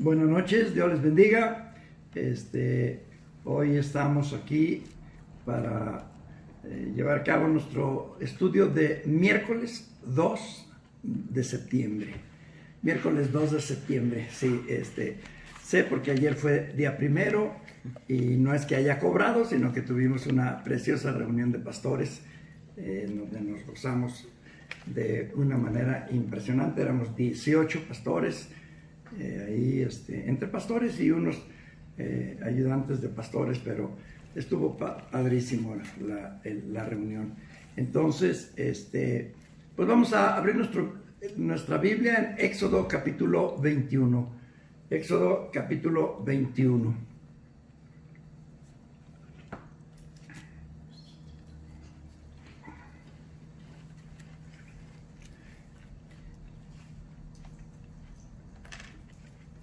Buenas noches, Dios les bendiga. Hoy estamos aquí para llevar a cabo nuestro estudio de miércoles 2 de septiembre. Miércoles 2 de septiembre, sí, sé porque ayer fue día primero y no es que haya cobrado, sino que tuvimos una preciosa reunión de pastores donde nos gozamos de una manera impresionante. Éramos 18 pastores, ahí entre pastores y unos ayudantes de pastores, pero estuvo padrísimo la reunión. Entonces, pues vamos a abrir nuestra Biblia en Éxodo capítulo 21. Éxodo capítulo 21.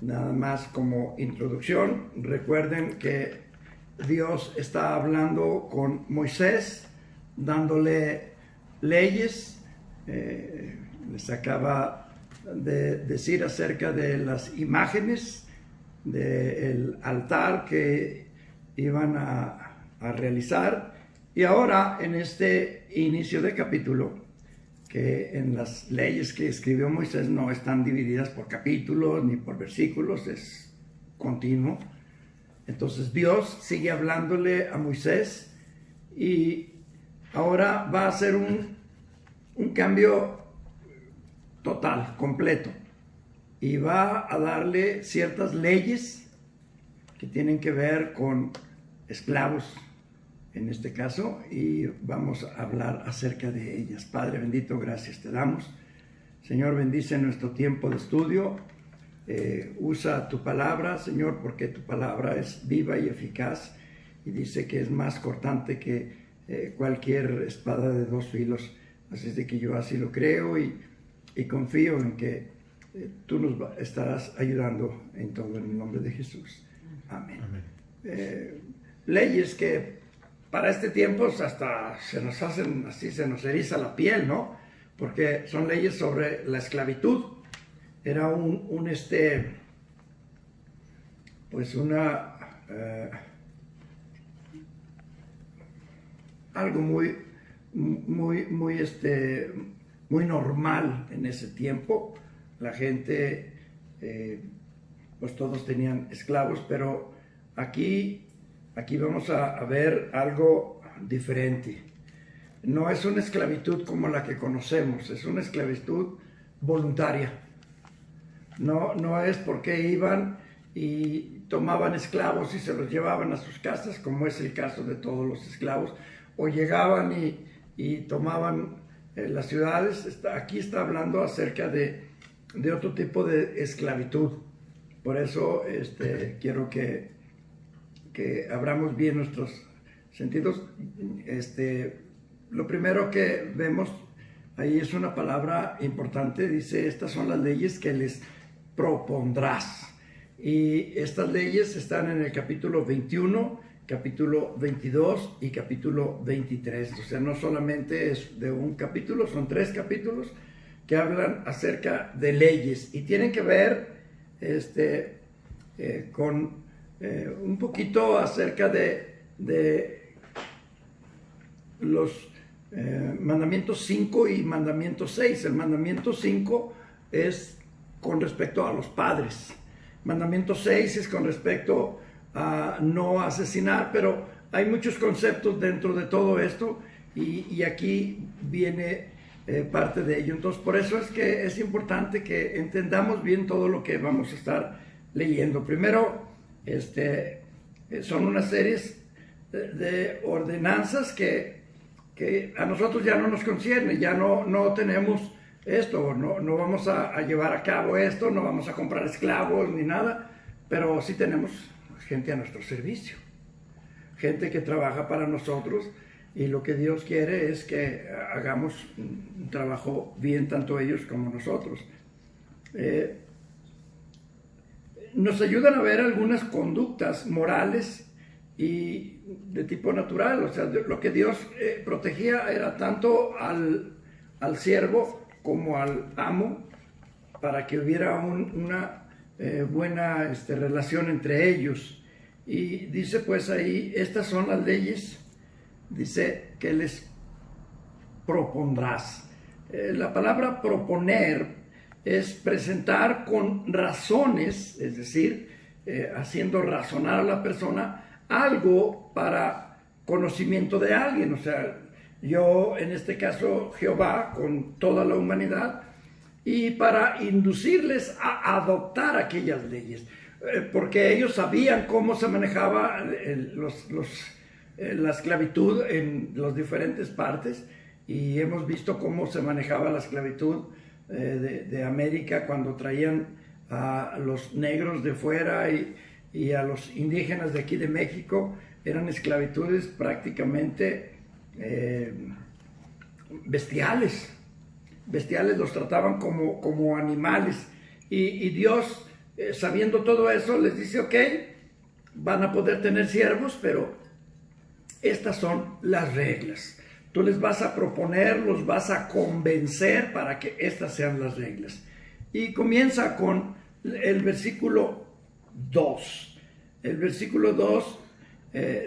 Nada más como introduccción, recuerden que Dios está hablando con Moisés, dándole leyes. Les acaba de decir acerca de las imágenes del altar que iban a realizar. Y ahora, en este inicio de capítulo, que en las leyes que escribió Moisés no están divididas por capítulos ni por versículos, es continuo. Entonces Dios sigue hablándole a Moisés y ahora va a hacer un cambio total, completo, y va a darle ciertas leyes que tienen que ver con esclavos, en este caso, y vamos a hablar acerca de ellas. Padre bendito, gracias te damos. Señor, bendice nuestro tiempo de estudio. Usa tu palabra, Señor, porque tu palabra es viva y eficaz, y dice que es más cortante que cualquier espada de dos filos. Así es de que yo así lo creo y confío en que tú nos estarás ayudando en todo, en el nombre de Jesús. Amén. Amén. Leyes que para este tiempo hasta se nos hacen así, se nos eriza la piel, ¿no? Porque son leyes sobre la esclavitud. Era algo muy normal en ese tiempo. La gente, pues todos tenían esclavos, pero aquí vamos a ver algo diferente. No es una esclavitud como la que conocemos, es una esclavitud voluntaria. No es porque iban y tomaban esclavos y se los llevaban a sus casas, como es el caso de todos los esclavos, o llegaban y tomaban las ciudades. Aquí está hablando acerca de otro tipo de esclavitud. Por eso quiero que abramos bien nuestros sentidos. Lo primero que vemos ahí es una palabra importante. Dice: estas son las leyes que les propondrás. Y estas leyes están en el capítulo 21, capítulo 22 y capítulo 23. O sea, no solamente es de un capítulo, son 3 capítulos que hablan acerca de leyes y tienen que ver con un poquito acerca de los mandamientos 5 y mandamiento 6. El mandamiento 5 es con respecto a los padres. Mandamiento 6 es con respecto a no asesinar, pero hay muchos conceptos dentro de todo esto y aquí viene parte de ello. Entonces, por eso es que es importante que entendamos bien todo lo que vamos a estar leyendo. Primero, son unas series de ordenanzas que a nosotros ya no nos concierne, ya no tenemos esto, no vamos a llevar a cabo esto, no vamos a comprar esclavos ni nada, pero sí tenemos gente a nuestro servicio, gente que trabaja para nosotros, y lo que Dios quiere es que hagamos un trabajo bien, tanto ellos como nosotros. Nos ayudan a ver algunas conductas morales y de tipo natural. O sea, lo que Dios protegía era tanto al siervo como al amo, para que hubiera una buena relación entre ellos. Y dice pues ahí, estas son las leyes, dice, que les propondrás. La palabra proponer es presentar con razones, es decir, haciendo razonar a la persona algo para conocimiento de alguien. O sea, yo en este caso Jehová con toda la humanidad, y para inducirles a adoptar aquellas leyes, porque ellos sabían cómo se manejaba la esclavitud en las diferentes partes, y hemos visto cómo se manejaba la esclavitud de América cuando traían a los negros de fuera y a los indígenas de aquí de México. Eran esclavitudes prácticamente bestiales, los trataban como animales, y Dios, sabiendo todo eso, les dice, ok, van a poder tener siervos, pero estas son las reglas. Tú les vas a proponer, los vas a convencer para que estas sean las reglas. Y comienza con el versículo 2. El versículo 2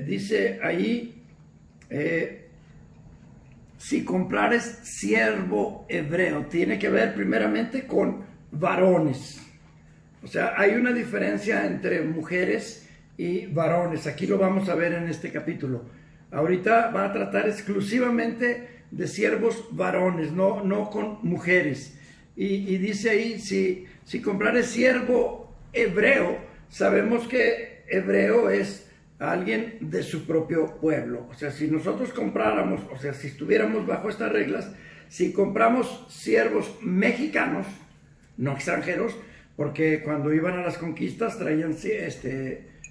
dice ahí, si comprares siervo hebreo, tiene que ver primeramente con varones. O sea, hay una diferencia entre mujeres y varones. Aquí lo vamos a ver en este capítulo. Ahorita va a tratar exclusivamente de siervos varones, no con mujeres. Y dice ahí, si comprares siervo hebreo, sabemos que hebreo es alguien de su propio pueblo. O sea, si nosotros compráramos, o sea, si estuviéramos bajo estas reglas, si compramos siervos mexicanos, no extranjeros, porque cuando iban a las conquistas traían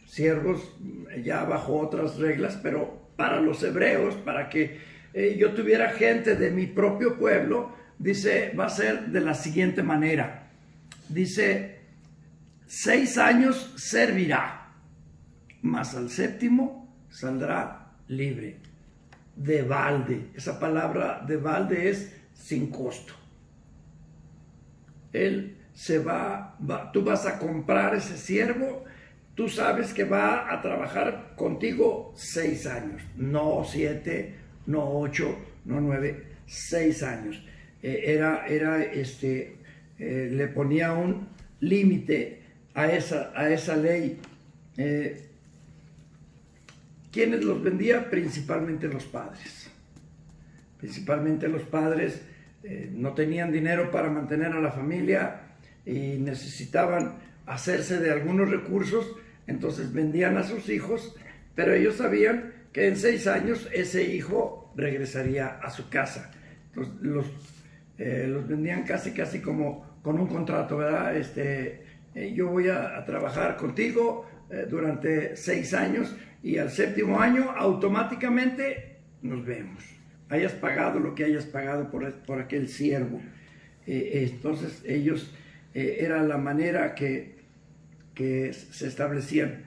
siervos ya bajo otras reglas, pero para los hebreos, para que yo tuviera gente de mi propio pueblo, dice, va a ser de la siguiente manera. Dice, 6 años servirá, mas al 7º saldrá libre, de balde. Esa palabra de balde es sin costo. Él tú vas a comprar ese siervo, tú sabes que va a trabajar contigo 6 años, no 7, no 8, no 9, 6 años. Le ponía un límite a esa ley. ¿Quiénes los vendía? Principalmente los padres. Principalmente los padres no tenían dinero para mantener a la familia y necesitaban hacerse de algunos recursos, entonces vendían a sus hijos, pero ellos sabían que en 6 años ese hijo regresaría a su casa. Entonces los vendían casi como con un contrato, ¿verdad? Yo voy a trabajar contigo durante 6 años, y al 7º año automáticamente nos vemos. Hayas pagado lo que hayas pagado por aquel siervo. Entonces ellos, era la manera que se establecían.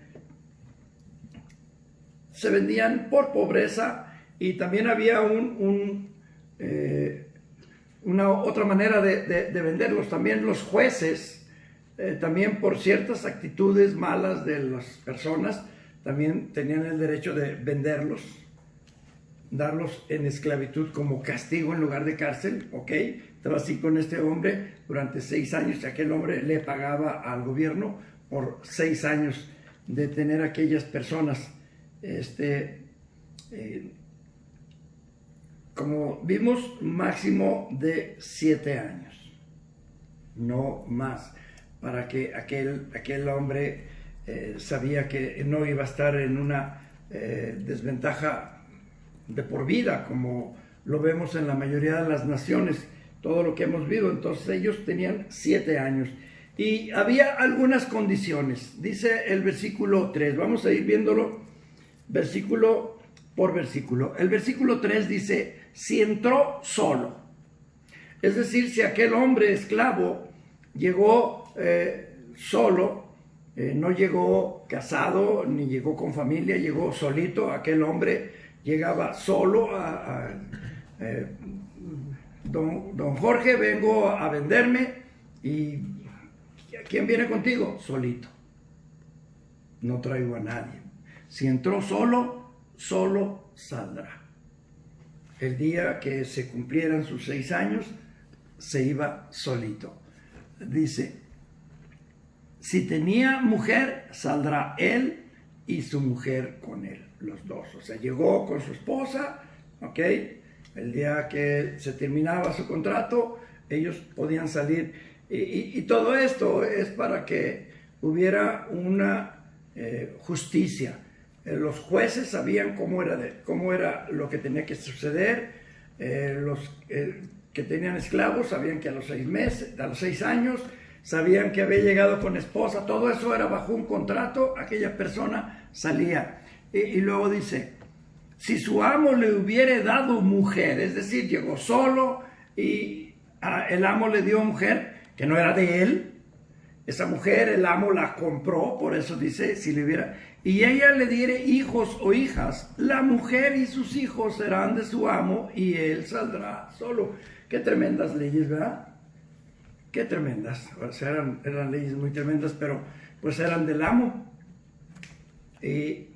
Se vendían por pobreza, y también había una otra manera de venderlos. También los jueces, también por ciertas actitudes malas de las personas, también tenían el derecho de venderlos, darlos en esclavitud como castigo en lugar de cárcel. Ok, estaba así con este hombre durante 6 años, y aquel hombre le pagaba al gobierno por 6 años de tener a aquellas personas. Como vimos, máximo de 7 años, no más, para que aquel hombre sabía que no iba a estar en una desventaja de por vida, como lo vemos en la mayoría de las naciones, todo lo que hemos visto. Entonces ellos tenían 7 años, y había algunas condiciones. Dice el versículo 3, vamos a ir viéndolo versículo por versículo. El versículo 3 dice, si entró solo, es decir, si aquel hombre esclavo llegó solo, no llegó casado ni llegó con familia, llegó solito. Aquel hombre llegaba solo don Jorge, vengo a venderme, y ¿quién viene contigo? Solito. No traigo a nadie. Si entró solo, solo saldrá. El día que se cumplieran sus 6 años, se iba solito. Dice, si tenía mujer, saldrá él y su mujer con él, los dos. O sea, llegó con su esposa, ¿ok? El día que se terminaba su contrato, ellos podían salir. Y todo esto es para que hubiera una justicia. Los jueces sabían cómo era lo que tenía que suceder. Los que tenían esclavos sabían que a los 6 meses, a los 6 años, sabían que había llegado con esposa. Todo eso era bajo un contrato. Aquella persona salía. Y luego dice, si su amo le hubiere dado mujer, es decir, llegó solo y el amo le dio mujer que no era de él. Esa mujer el amo la compró, por eso dice, si le hubiera, y ella le diere hijos o hijas, la mujer y sus hijos serán de su amo y él saldrá solo. Qué tremendas leyes, ¿verdad? Qué tremendas. O sea, eran leyes muy tremendas, pero pues eran del amo. Y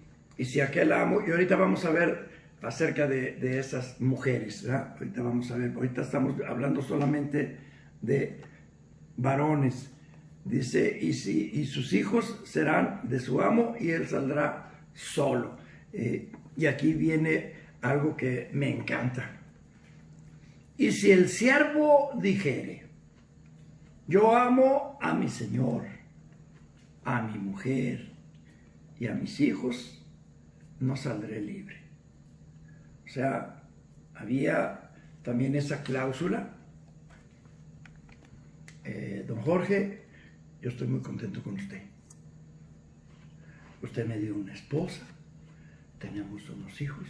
si aquel amo, y ahorita vamos a ver acerca de esas mujeres, ¿verdad? Ahorita vamos a ver, ahorita estamos hablando solamente de varones. Dice, y sus hijos serán de su amo y él saldrá solo. Y aquí viene algo que me encanta. Y si el siervo dijere, yo amo a mi señor, a mi mujer y a mis hijos, no saldré libre. O sea, había también esa cláusula. Don Jorge, yo estoy muy contento con usted. Usted me dio una esposa, tenemos unos hijos,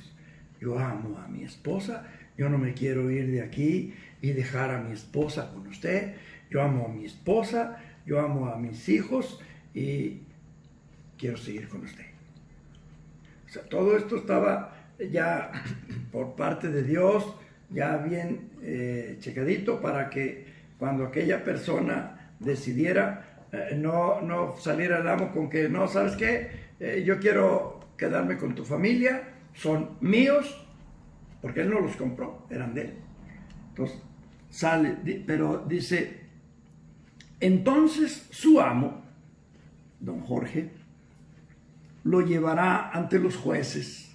yo amo a mi esposa, yo no me quiero ir de aquí y dejar a mi esposa con usted, yo amo a mi esposa, yo amo a mis hijos y quiero seguir con usted. O sea, todo esto estaba ya por parte de Dios, ya bien checadito para que cuando aquella persona decidiera no salir al amo con que no, ¿sabes qué? Yo quiero quedarme con tu familia, son míos, porque él no los compró, eran de él. Entonces sale, pero dice, entonces su amo, don Jorge, lo llevará ante los jueces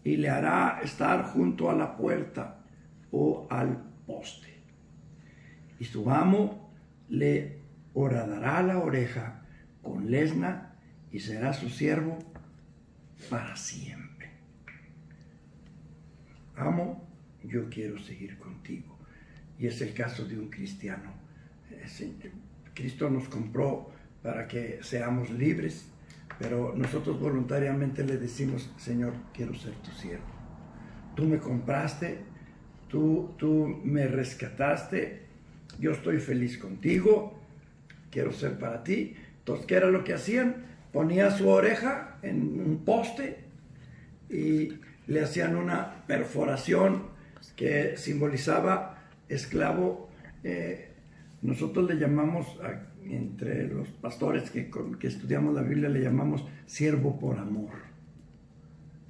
y le hará estar junto a la puerta o al poste. Y su amo le horadará la oreja con lesna y será su siervo para siempre. Amo, yo quiero seguir contigo. Y es el caso de un cristiano. Cristo nos compró para que seamos libres, pero nosotros voluntariamente le decimos, Señor, quiero ser tu siervo. Tú me compraste, tú me rescataste, yo estoy feliz contigo, quiero ser para ti. Entonces, ¿qué era lo que hacían? Ponía su oreja en un poste y le hacían una perforación que simbolizaba esclavo. Nosotros le llamamos, entre los pastores que estudiamos la Biblia, le llamamos siervo por amor.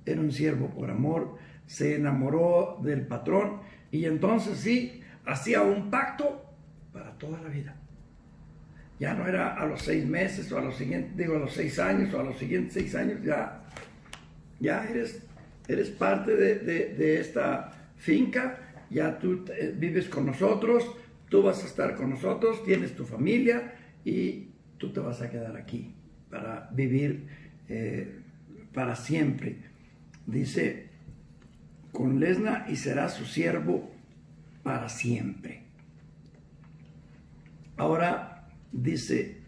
Era un siervo por amor, se enamoró del patrón y entonces sí, hacía un pacto para toda la vida. Ya no era a los 6 meses o a los siguientes, a los 6 años o a los siguientes 6 años, ya eres parte de esta finca, ya tú vives con nosotros, tú vas a estar con nosotros, tienes tu familia y tú te vas a quedar aquí para vivir para siempre. Dice, con lesna y será su siervo para siempre. Ahora dice,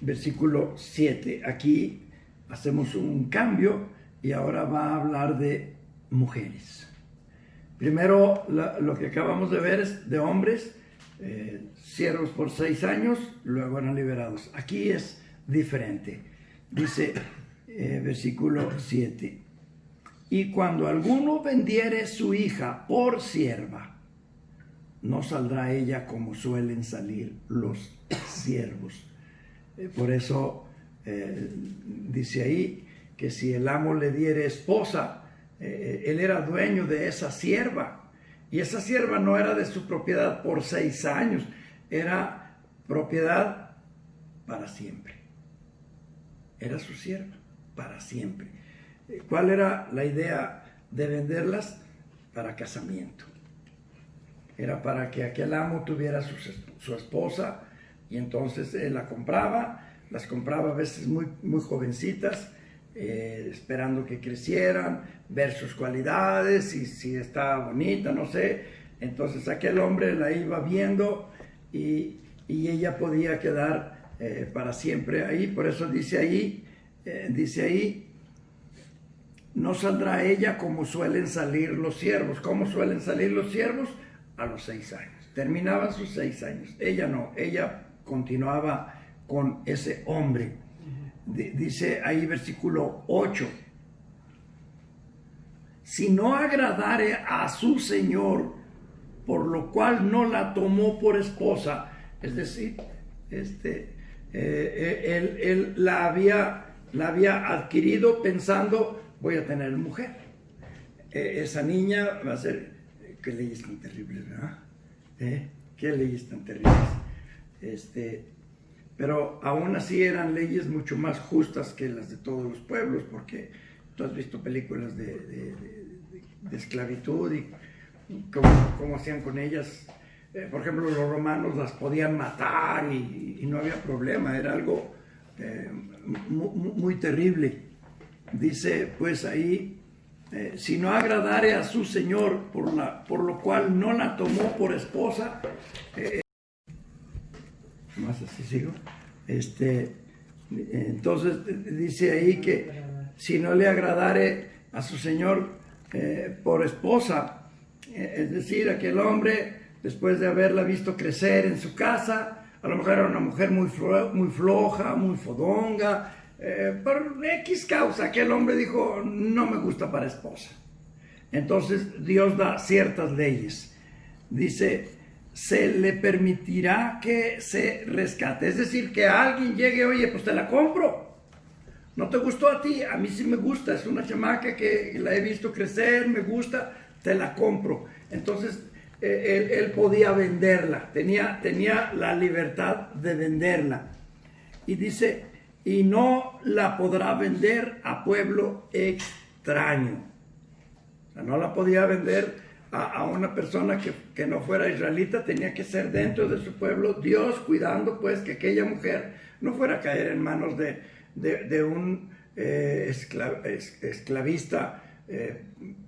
versículo 7, aquí hacemos un cambio y ahora va a hablar de mujeres. Primero, lo que acabamos de ver es de hombres, siervos por 6 años, luego eran liberados. Aquí es diferente. Dice, versículo 7, y cuando alguno vendiere su hija por sierva, no saldrá ella como suelen salir los siervos. Por eso dice ahí que si el amo le diere esposa, él era dueño de esa sierva, y esa sierva no era de su propiedad por 6 años, era propiedad para siempre. Era su sierva para siempre. ¿Cuál era la idea de venderlas? Para casamiento. Era para que aquel amo tuviera su esposa, y entonces él las compraba a veces muy, muy jovencitas, esperando que crecieran, ver sus cualidades, y si estaba bonita, no sé. Entonces aquel hombre la iba viendo y ella podía quedar para siempre ahí. Por eso dice ahí, no saldrá ella como suelen salir los siervos. ¿Cómo suelen salir los siervos? A los 6 años. Terminaban sus 6 años. Ella no, ella continuaba con ese hombre. Dice ahí versículo 8: si no agradare a su señor, por lo cual no la tomó por esposa, es decir, él la había adquirido pensando, voy a tener mujer. Esa niña va a ser, qué leyes tan terribles, ¿verdad? Qué leyes tan terribles. Pero aún así eran leyes mucho más justas que las de todos los pueblos, porque tú has visto películas de esclavitud y cómo hacían con ellas. Por ejemplo, los romanos las podían matar y no había problema, era algo muy terrible. Dice pues ahí, si no agradare a su señor, por lo cual no la tomó por esposa. Más así sigo. Entonces dice ahí que si no le agradare a su señor por esposa, es decir, aquel hombre, después de haberla visto crecer en su casa, a lo mejor era una mujer muy floja, muy fodonga, por X causa, aquel hombre dijo, no me gusta para esposa. Entonces Dios da ciertas leyes. Dice, se le permitirá que se rescate. Es decir, que alguien llegue, oye, pues te la compro. ¿No te gustó a ti? A mí sí me gusta. Es una chamaca que la he visto crecer, me gusta, te la compro. Entonces, él podía venderla. Tenía la libertad de venderla. Y dice, y no la podrá vender a pueblo extraño. O sea, no la podía vender a una persona que no fuera israelita, tenía que ser dentro de su pueblo, Dios cuidando pues que aquella mujer no fuera a caer en manos de un esclavista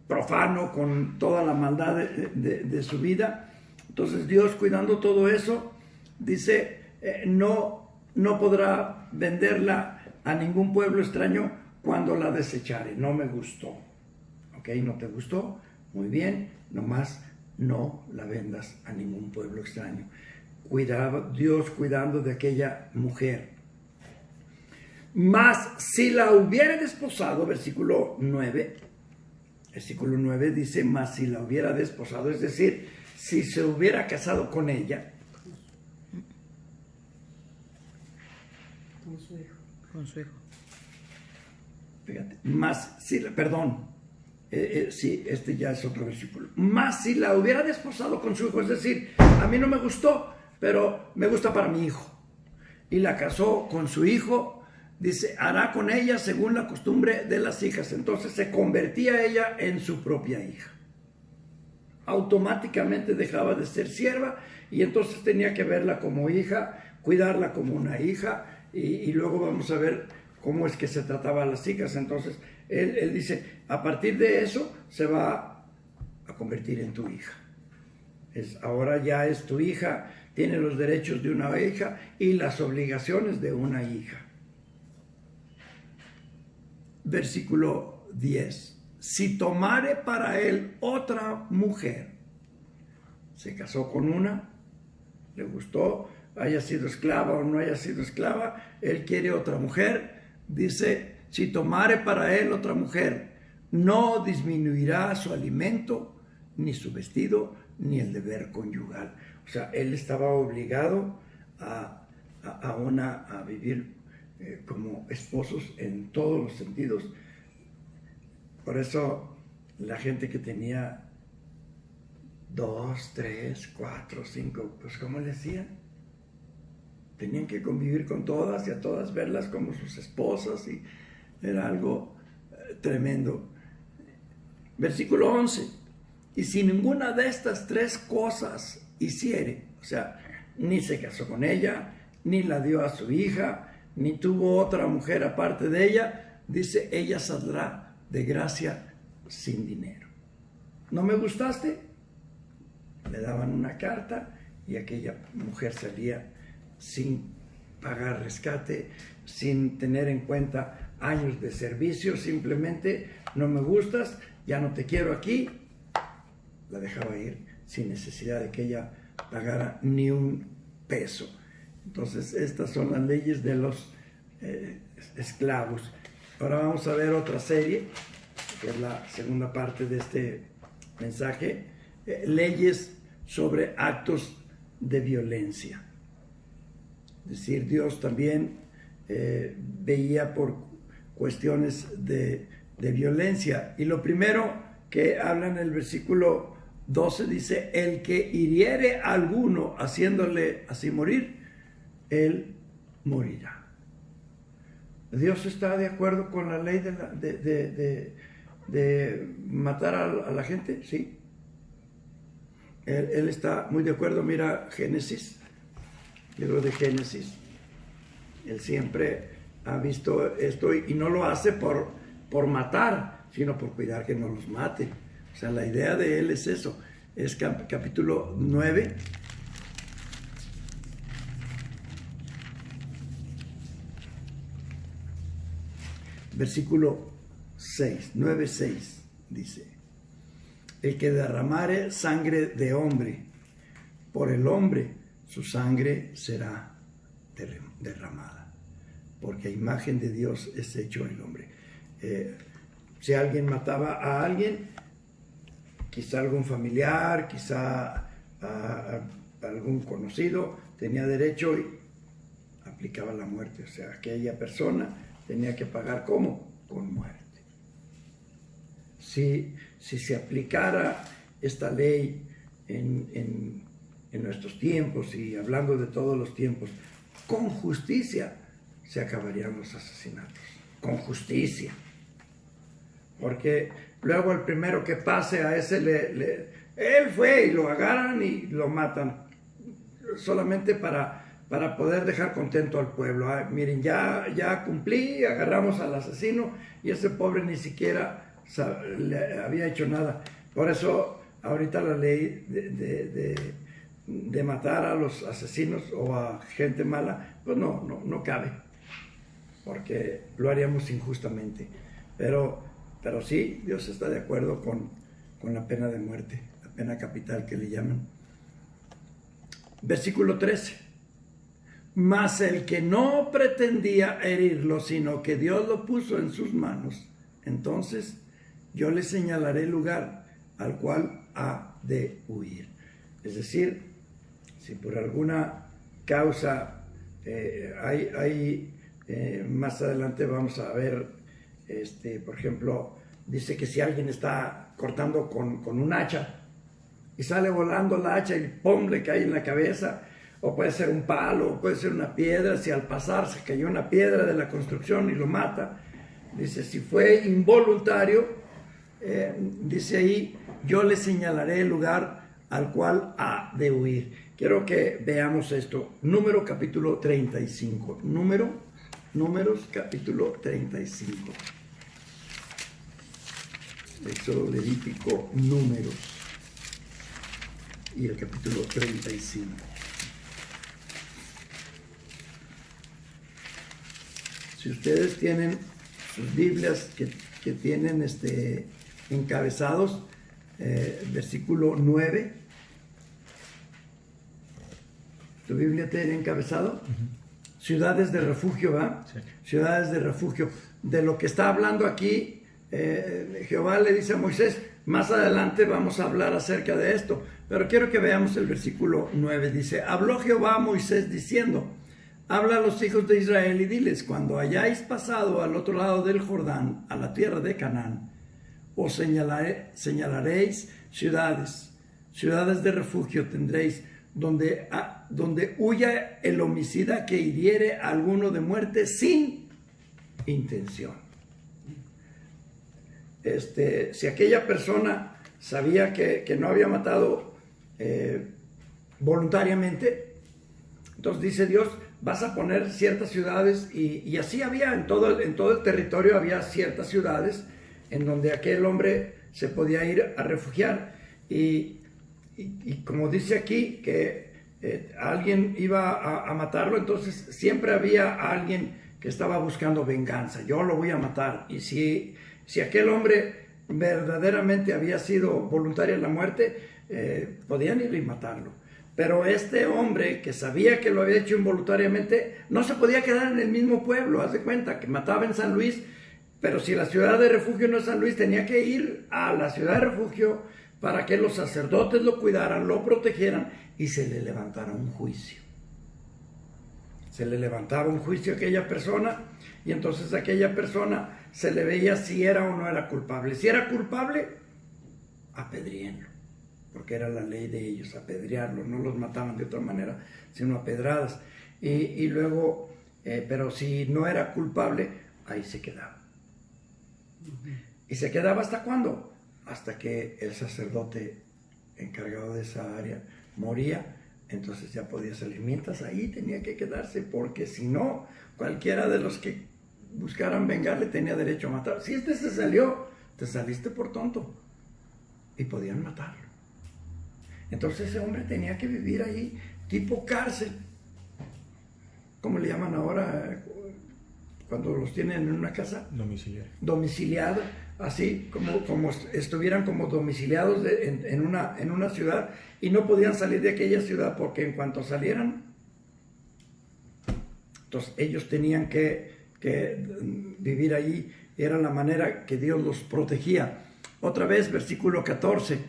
profano con toda la maldad de su vida. Entonces Dios cuidando todo eso, dice, no podrá venderla a ningún pueblo extraño cuando la desechare. No me gustó. ¿Ok? ¿No te gustó? Muy bien, nomás no la vendas a ningún pueblo extraño. Dios cuidando de aquella mujer. Mas si la hubiera desposado, versículo 9 dice, mas si la hubiera desposado, es decir, si se hubiera casado con ella. Con su hijo. Fíjate, más si, perdón. Sí, ya es otro versículo. Más si la hubiera desposado con su hijo, es decir, a mí no me gustó, pero me gusta para mi hijo, y la casó con su hijo, dice, hará con ella según la costumbre de las hijas. Entonces se convertía ella en su propia hija. Automáticamente dejaba de ser sierva, y entonces tenía que verla como hija, cuidarla como una hija, y luego vamos a ver cómo es que se trataba a las hijas. Entonces él dice, a partir de eso se va a convertir en tu hija. Ahora ya es tu hija, tiene los derechos de una hija y las obligaciones de una hija. Versículo 10. Si tomare para él otra mujer, se casó con una, le gustó, haya sido esclava o no haya sido esclava, él quiere otra mujer, dice, si tomare para él otra mujer, no disminuirá su alimento, ni su vestido, ni el deber conyugal. O sea, él estaba obligado a vivir como esposos en todos los sentidos. Por eso la gente que tenía 2, 3, 4, 5, pues ¿cómo le decían? Tenían que convivir con todas y a todas verlas como sus esposas, y era algo tremendo. Versículo 11: y si ninguna de estas 3 cosas hiciere, o sea, ni se casó con ella, ni la dio a su hija, ni tuvo otra mujer aparte de ella, dice, ella saldrá de gracia sin dinero. ¿No me gustaste? Le daban una carta y aquella mujer salía sin pagar rescate, sin tener en cuenta años de servicio, simplemente no me gustas, ya no te quiero aquí. La dejaba ir sin necesidad de que ella pagara ni un peso. Entonces, estas son las leyes de los esclavos. Ahora vamos a ver otra serie, que es la segunda parte de este mensaje, leyes sobre actos de violencia. Es decir, Dios también veía por cuestiones de violencia. Y lo primero que habla en el versículo 12 dice, el que hiriere a alguno haciéndole así morir, él morirá. Dios está de acuerdo con la ley de matar a la gente, sí. Él está muy de acuerdo. Mira Génesis, libro de Génesis. Él siempre ha visto esto y no lo hace por matar, sino por cuidar que no los mate. O sea, la idea de él es eso. Es capítulo 9. Versículo 6, 9:6 dice, el que derramare sangre de hombre, por el hombre su sangre será derramada, porque a imagen de Dios es hecho el hombre. Si alguien mataba a alguien, quizá algún familiar, quizá algún conocido, tenía derecho y aplicaba la muerte. O sea, aquella persona tenía que pagar ¿cómo? Con muerte. Si se aplicara esta ley en nuestros tiempos, y hablando de todos los tiempos, con justicia se acabarían los asesinatos. Con justicia. Porque luego el primero que pase a ese, él fue y lo agarran y lo matan. Solamente para poder dejar contento al pueblo. Miren, ya cumplí, agarramos al asesino y ese pobre ni siquiera le había hecho nada. Por eso ahorita la ley de matar a los asesinos o a gente mala, pues no cabe, porque lo haríamos injustamente. Pero sí, Dios está de acuerdo con la pena de muerte, la pena capital que le llaman. Versículo 13. Mas el que no pretendía herirlo, sino que Dios lo puso en sus manos, entonces yo le señalaré el lugar al cual ha de huir. Es decir, si por alguna causa más adelante vamos a ver, por ejemplo, dice que si alguien está cortando con un hacha y sale volando la hacha y ¡pum!, le cae en la cabeza, o puede ser un palo, o puede ser una piedra, si al pasar se cayó una piedra de la construcción y lo mata, dice, si fue involuntario, dice ahí, yo le señalaré el lugar al cual ha de huir. Quiero que veamos esto. Número capítulo 35. Números capítulo 35. Éxodo, Levítico, Números. Y el capítulo 35. Si ustedes tienen sus Biblias que tienen encabezados, versículo 9. ¿Tu Biblia tiene encabezado? Uh-huh. Ciudades de refugio, ¿va? Sí. Ciudades de refugio. De lo que está hablando aquí, Jehová le dice a Moisés, más adelante vamos a hablar acerca de esto, Pero quiero que veamos el versículo 9. Dice, habló Jehová a Moisés diciendo, habla a los hijos de Israel y diles, cuando hayáis pasado al otro lado del Jordán, a la tierra de Canaán, os señalaréis ciudades de refugio tendréis, donde huya el homicida que hiriere a alguno de muerte sin intención. Si aquella persona sabía que no había matado voluntariamente, entonces dice Dios, vas a poner ciertas ciudades, y así había en todo el territorio, había ciertas ciudades en donde aquel hombre se podía ir a refugiar, y como dice aquí que alguien iba a matarlo, entonces siempre había alguien que estaba buscando venganza. Yo lo voy a matar. Y si aquel hombre verdaderamente había sido voluntario en la muerte, podían ir y matarlo. Pero este hombre que sabía que lo había hecho involuntariamente, no se podía quedar en el mismo pueblo. Haz de cuenta que mataba en San Luis, pero si la ciudad de refugio no es San Luis, tenía que ir a la ciudad de refugio para que los sacerdotes lo cuidaran, lo protegieran, y se le levantara un juicio. Se le levantaba un juicio a aquella persona, y entonces a aquella persona se le veía si era o no era culpable. Si era culpable, apedríenlo, porque era la ley de ellos, apedrearlo. No los mataban de otra manera, sino a pedradas. Y luego, pero si no era culpable, ahí se quedaba. ¿Y se quedaba hasta cuándo? Hasta que el sacerdote encargado de esa área moría, entonces ya podía salir. Mientras ahí tenía que quedarse, porque si no, cualquiera de los que buscaran vengarle tenía derecho a matar. Si se salió, te saliste por tonto, y podían matarlo. Entonces ese hombre tenía que vivir ahí, tipo cárcel, como le llaman ahora cuando los tienen en una casa domiciliada, así como estuvieran como domiciliados en una ciudad, y no podían salir de aquella ciudad, porque en cuanto salieran, entonces ellos tenían que vivir allí. Era la manera que Dios los protegía. Otra vez, versículo 14.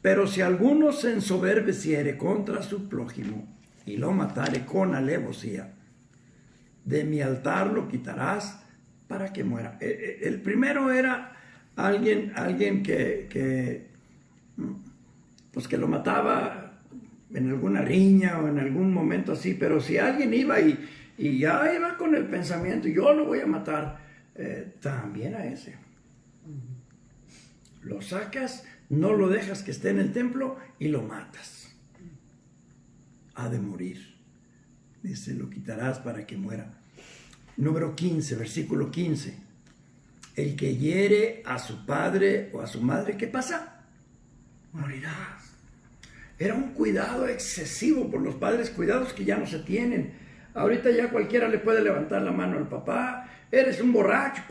Pero si alguno se ensoberbeciere contra su prójimo y lo matare con alevosía, de mi altar lo quitarás para que muera. El primero era alguien que lo mataba en alguna riña o en algún momento así, pero si alguien iba y ya iba con el pensamiento, yo lo voy a matar, también a ese. Lo sacas, no lo dejas que esté en el templo y lo matas. Ha de morir. Dice, lo quitarás para que muera. Número 15, versículo 15. El que hiere a su padre o a su madre, ¿qué pasa? Morirá. Era un cuidado excesivo por los padres, cuidados que ya no se tienen. Ahorita ya cualquiera le puede levantar la mano al papá. Eres un borracho,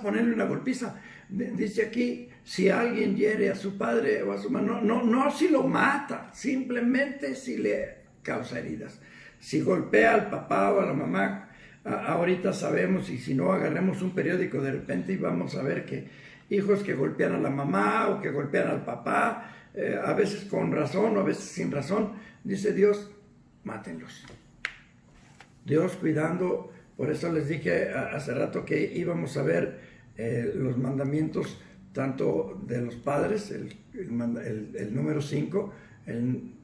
ponerle una golpiza. Dice aquí, si alguien hiere a su padre o a su madre, no si lo mata, simplemente si le causa heridas. Si golpea al papá o a la mamá, ahorita sabemos, y si no, agarremos un periódico de repente y vamos a ver que hijos que golpean a la mamá o que golpean al papá, a veces con razón o a veces sin razón, dice Dios, mátenlos. Dios cuidando. Por eso les dije hace rato que íbamos a ver los mandamientos tanto de los padres, el número 5, el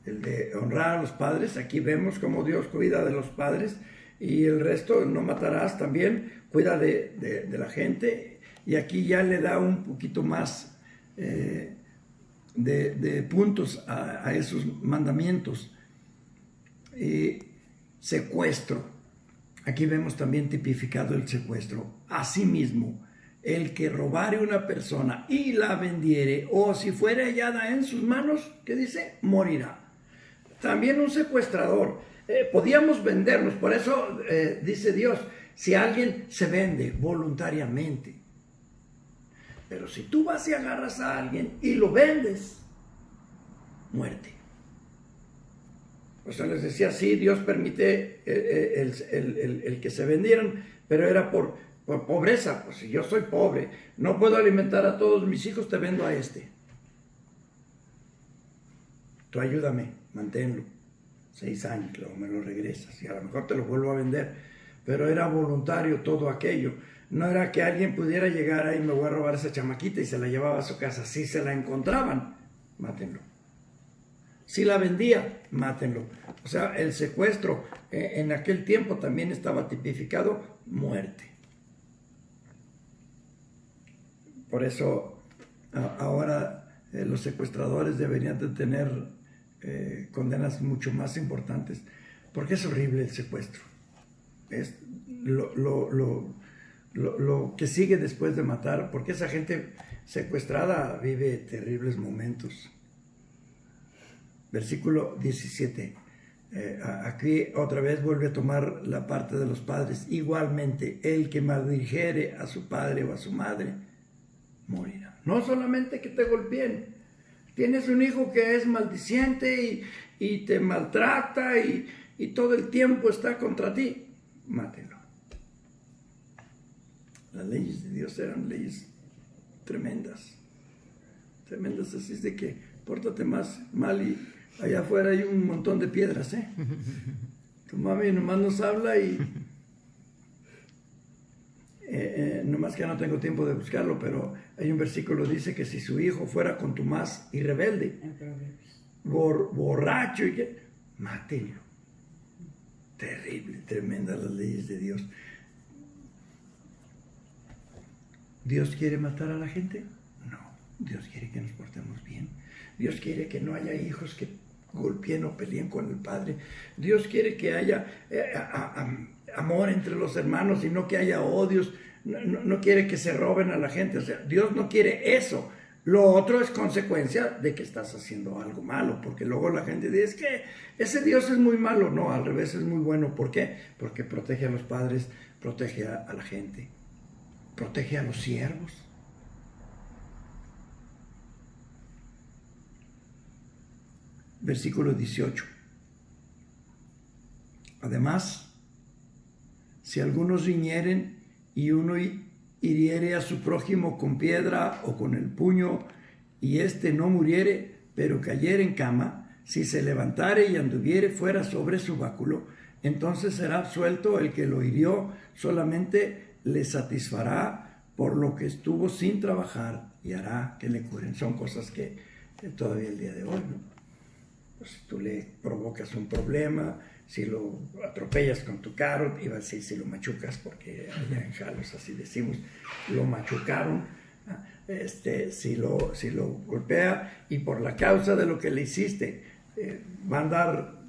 de honrar a los padres. Aquí vemos cómo Dios cuida de los padres, y el resto, no matarás, también cuida de la gente. Y aquí ya le da un poquito más de puntos a esos mandamientos. Secuestro. Aquí vemos también tipificado el secuestro. Asimismo, el que robare una persona y la vendiere, o si fuere hallada en sus manos, ¿qué dice? Morirá. También un secuestrador. Podíamos vendernos, por eso dice Dios, si alguien se vende voluntariamente. Pero si tú vas y agarras a alguien y lo vendes, muerte. O sea, les decía, sí, Dios permite el que se vendieran, pero era por pobreza. Pues si yo soy pobre, no puedo alimentar a todos mis hijos, te vendo a este. tú ayúdame, manténlo. 6 años, luego me lo regresas y a lo mejor te lo vuelvo a vender. Pero era voluntario todo aquello. No era que alguien pudiera llegar ahí, me voy a robar esa chamaquita y se la llevaba a su casa. Si se la encontraban, mátenlo. Si la vendía, mátenlo. O sea, el secuestro en aquel tiempo también estaba tipificado muerte. Por eso ahora los secuestradores deberían de tener condenas mucho más importantes, porque es horrible el secuestro. Es lo que sigue después de matar, porque esa gente secuestrada vive terribles momentos. Versículo 17. Aquí otra vez vuelve a tomar la parte de los padres. Igualmente, el que maldijere a su padre o a su madre, morirá. No solamente que te golpeen. Tienes un hijo que es maldiciente y te maltrata y todo el tiempo está contra ti, mátelo. Las leyes de Dios eran leyes tremendas. Tremendas, así es de que pórtate más mal y allá afuera hay un montón de piedras, ¿eh? Tu mami nomás nos habla y... nomás que no tengo tiempo de buscarlo, pero hay un versículo que dice que si su hijo fuera contumaz y rebelde, borracho y que... mátenlo. Terrible, tremendas las leyes de Dios. ¿Dios quiere matar a la gente? No. Dios quiere que nos portemos bien. Dios quiere que no haya hijos que golpeen o peleen con el padre. Dios quiere que haya amor entre los hermanos y no que haya odios. No quiere que se roben a la gente. O sea, Dios no quiere eso. Lo otro es consecuencia de que estás haciendo algo malo, porque luego la gente dice, es que ese Dios es muy malo. No, al revés, es muy bueno. ¿Por qué? Porque protege a los padres, protege a la gente, protege a los siervos. Versículo 18. Además, si algunos riñeren y uno hiriere a su prójimo con piedra o con el puño, y éste no muriere, pero cayere en cama, si se levantare y anduviere fuera sobre su báculo, entonces será absuelto el que lo hirió, solamente le satisfará por lo que estuvo sin trabajar y hará que le curen. Son cosas que todavía el día de hoy, ¿no? Pues si tú le provocas un problema, si lo atropellas con tu carro, iba a decir si lo machucas, porque allá en Jalos así decimos, lo machucaron, si lo golpea y por la causa de lo que le hiciste, va a andar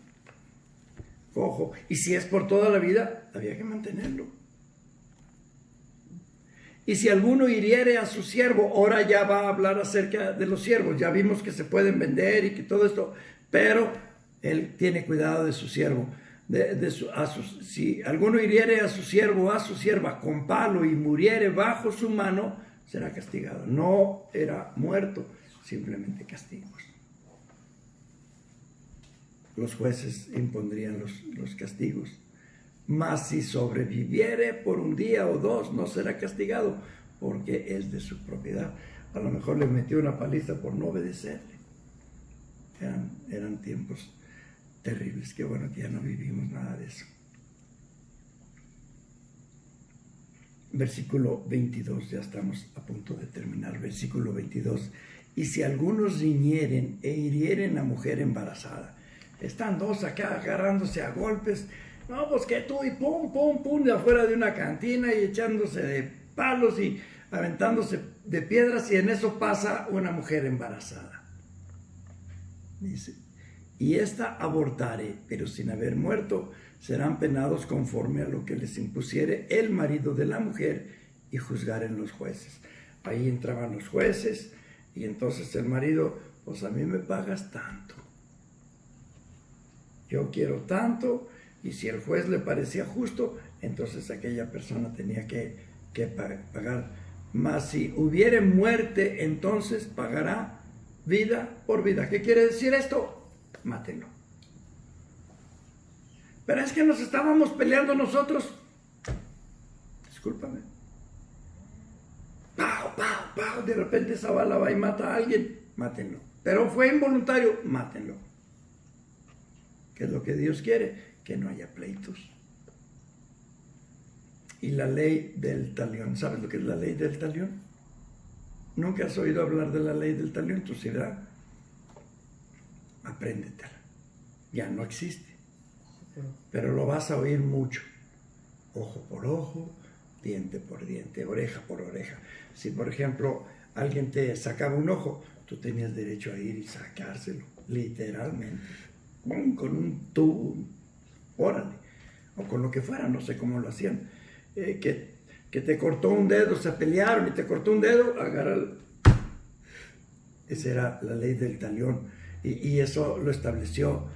cojo. Y si es por toda la vida, había que mantenerlo. Y si alguno hiriere a su siervo, ahora ya va a hablar acerca de los siervos, ya vimos que se pueden vender y que todo esto, pero él tiene cuidado de su siervo. Si alguno hiriere a su siervo o a su sierva con palo y muriere bajo su mano, será castigado. No era muerto, simplemente castigos. Los jueces impondrían los castigos. Mas si sobreviviere por un día o dos, no será castigado, porque es de su propiedad. A lo mejor le metió una paliza por no obedecerle. Eran tiempos terribles, que bueno, que ya no vivimos nada de eso. Versículo 22, ya estamos a punto de terminar. Versículo 22. Y si algunos riñeren e hirieren a mujer embarazada, están dos acá agarrándose a golpes, no, pues que tú y pum, pum, pum, de afuera de una cantina y echándose de palos y aventándose de piedras, y en eso pasa una mujer embarazada. Dice, y ésta abortare, pero sin haber muerto, serán penados conforme a lo que les impusiere el marido de la mujer, y juzgaren los jueces. Ahí entraban los jueces, y entonces el marido, pues a mí me pagas tanto. Yo quiero tanto, y si el juez le parecía justo, entonces aquella persona tenía que pagar. Mas si hubiere muerte, entonces pagará vida por vida. ¿Qué quiere decir esto? Mátenlo. Pero es que nos estábamos peleando nosotros. Discúlpame. ¡Pau, pau, pau! De repente esa bala va y mata a alguien. Mátenlo. Pero fue involuntario. Mátenlo. ¿Qué es lo que Dios quiere? Que no haya pleitos. Y la ley del talión, ¿sabes lo que es la ley del talión? ¿Nunca has oído hablar de la ley del talión? Tu ciudad, apréndetela. Ya no existe, pero lo vas a oír mucho. Ojo por ojo, diente por diente, oreja por oreja. Si, por ejemplo, alguien te sacaba un ojo, tú tenías derecho a ir y sacárselo, literalmente, con un tubo, órale, o con lo que fuera, no sé cómo lo hacían. Que te cortó un dedo, se pelearon y te cortó un dedo, agárralo. Esa era la ley del talión, y eso lo estableció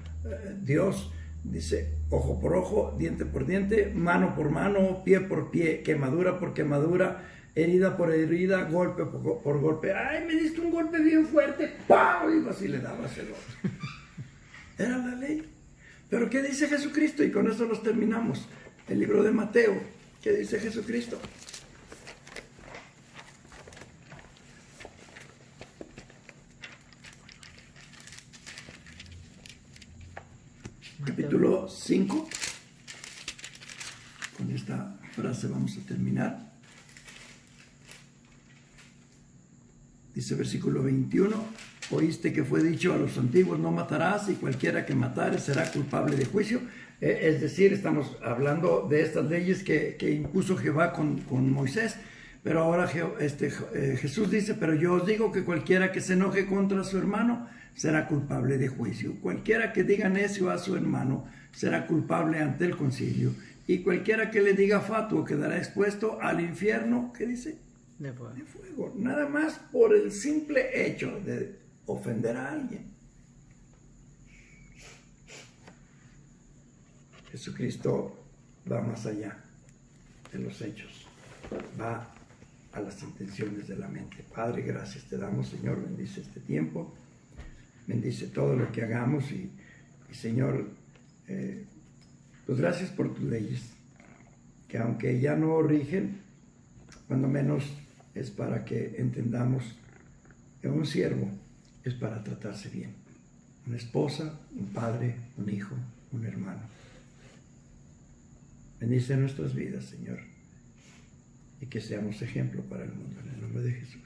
Dios. Dice, ojo por ojo, diente por diente, mano por mano, pie por pie, quemadura por quemadura, herida por herida, golpe por golpe. ¡Ay, me diste un golpe bien fuerte! ¡Pau! Y así le dabas el otro. Era la ley. Pero ¿qué dice Jesucristo? Y con eso nos terminamos. El libro de Mateo. ¿Qué dice Jesucristo? Capítulo 5. Con esta frase vamos a terminar. Dice versículo 21. Oíste que fue dicho a los antiguos, no matarás, y cualquiera que matare será culpable de juicio. Es decir, estamos hablando de estas leyes que impuso Jehová con Moisés. Pero ahora Jesús dice, pero yo os digo que cualquiera que se enoje contra su hermano será culpable de juicio. Cualquiera que diga necio a su hermano será culpable ante el concilio. Y cualquiera que le diga fatuo quedará expuesto al infierno, ¿qué dice? De fuego. De fuego. Nada más por el simple hecho de ofender a alguien. Jesucristo va más allá de los hechos. Va a las intenciones de la mente. Padre, gracias te damos, Señor, bendice este tiempo, bendice todo lo que hagamos y Señor, pues gracias por tus leyes, que aunque ya no rigen, cuando menos es para que entendamos que un siervo es para tratarse bien, una esposa, un padre, un hijo, un hermano. Bendice nuestras vidas, Señor, y que seamos ejemplo para el mundo, en el nombre de Jesús.